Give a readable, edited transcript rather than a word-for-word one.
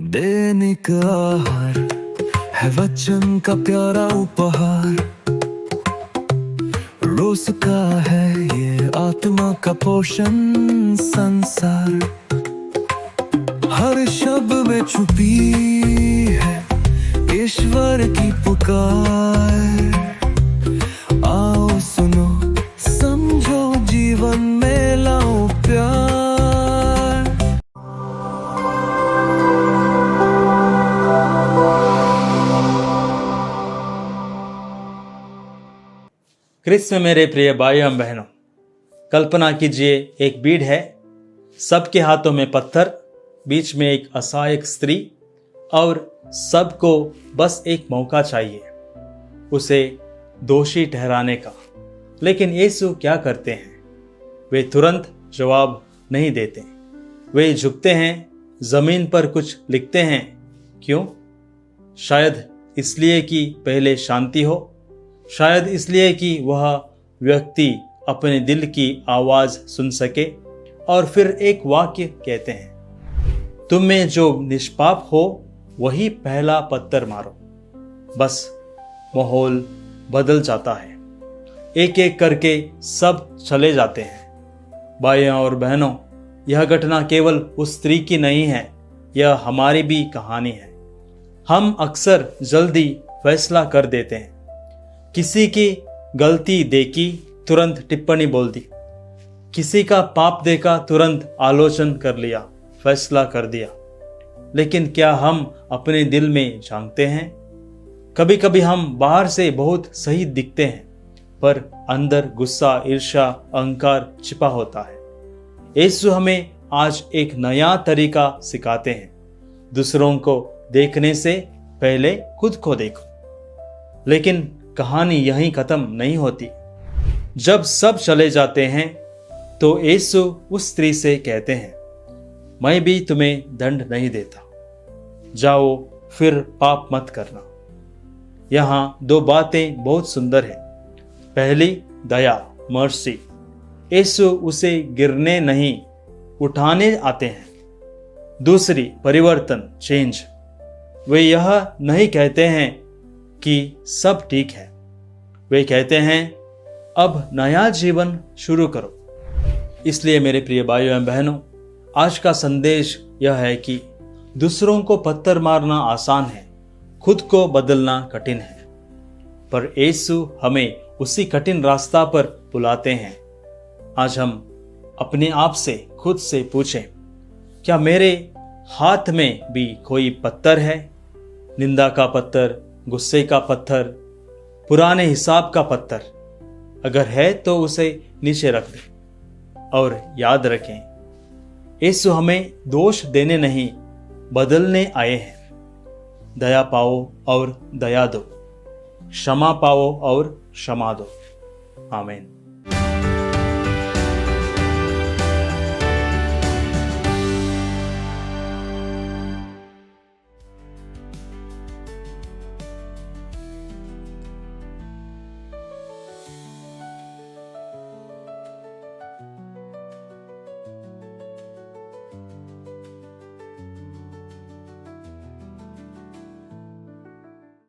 दैनिक आहार है वचन का प्यारा उपहार। रोज का है ये आत्मा का पोषण संसार। हर शब्द में छुपी है ईश्वर की पुकार। आओ सुनो समझो जीवन में लाओ प्यार। क्रिस्त में मेरे प्रिय भाइयों एवं बहनों, कल्पना कीजिए एक भीड़ है, सबके हाथों में पत्थर, बीच में एक असहायक स्त्री और सबको बस एक मौका चाहिए उसे दोषी ठहराने का। लेकिन यीशु क्या करते हैं? वे तुरंत जवाब नहीं देते। वे झुकते हैं, जमीन पर कुछ लिखते हैं। क्यों? शायद इसलिए कि पहले शांति हो, शायद इसलिए कि वह व्यक्ति अपने दिल की आवाज सुन सके। और फिर एक वाक्य कहते हैं, तुम में जो निष्पाप हो वही पहला पत्थर मारो। बस माहौल बदल जाता है, एक एक करके सब चले जाते हैं। भाइयों और बहनों, यह घटना केवल उस स्त्री की नहीं है, यह हमारी भी कहानी है। हम अक्सर जल्दी फैसला कर देते हैं। किसी की गलती देखी, तुरंत टिप्पणी बोल दी। किसी का पाप देखा, तुरंत आलोचना कर लिया, फैसला कर दिया। लेकिन क्या हम अपने दिल में झांकते हैं? कभी कभी हम बाहर से बहुत सही दिखते हैं, पर अंदर गुस्सा, ईर्ष्या, अहंकार छिपा होता है। यीशु हमें आज एक नया तरीका सिखाते हैं। दूसरों को देखने से पहले खुद को देखो। लेकिन कहानी यहीं खत्म नहीं होती। जब सब चले जाते हैं तो यीशु उस स्त्री से कहते हैं, मैं भी तुम्हें दंड नहीं देता, जाओ फिर पाप मत करना। यहां दो बातें बहुत सुंदर हैं। पहली, दया, मर्सी। यीशु उसे गिरने नहीं, उठाने आते हैं। दूसरी, परिवर्तन, चेंज। वे यह नहीं कहते हैं कि सब ठीक है, वे कहते हैं अब नया जीवन शुरू करो। इसलिए मेरे प्रिय भाइयों एवं बहनों, आज का संदेश यह है कि दूसरों को पत्थर मारना आसान है, खुद को बदलना कठिन है। पर यीशु हमें उसी कठिन रास्ता पर बुलाते हैं। आज हम अपने आप से, खुद से पूछें, क्या मेरे हाथ में भी कोई पत्थर है? निंदा का पत्थर, गुस्से का पत्थर, पुराने हिसाब का पत्थर? अगर है तो उसे नीचे रख दें। और याद रखें, यीशु हमें दोष देने नहीं, बदलने आए हैं। दया पाओ और दया दो, क्षमा पाओ और क्षमा दो। आमीन।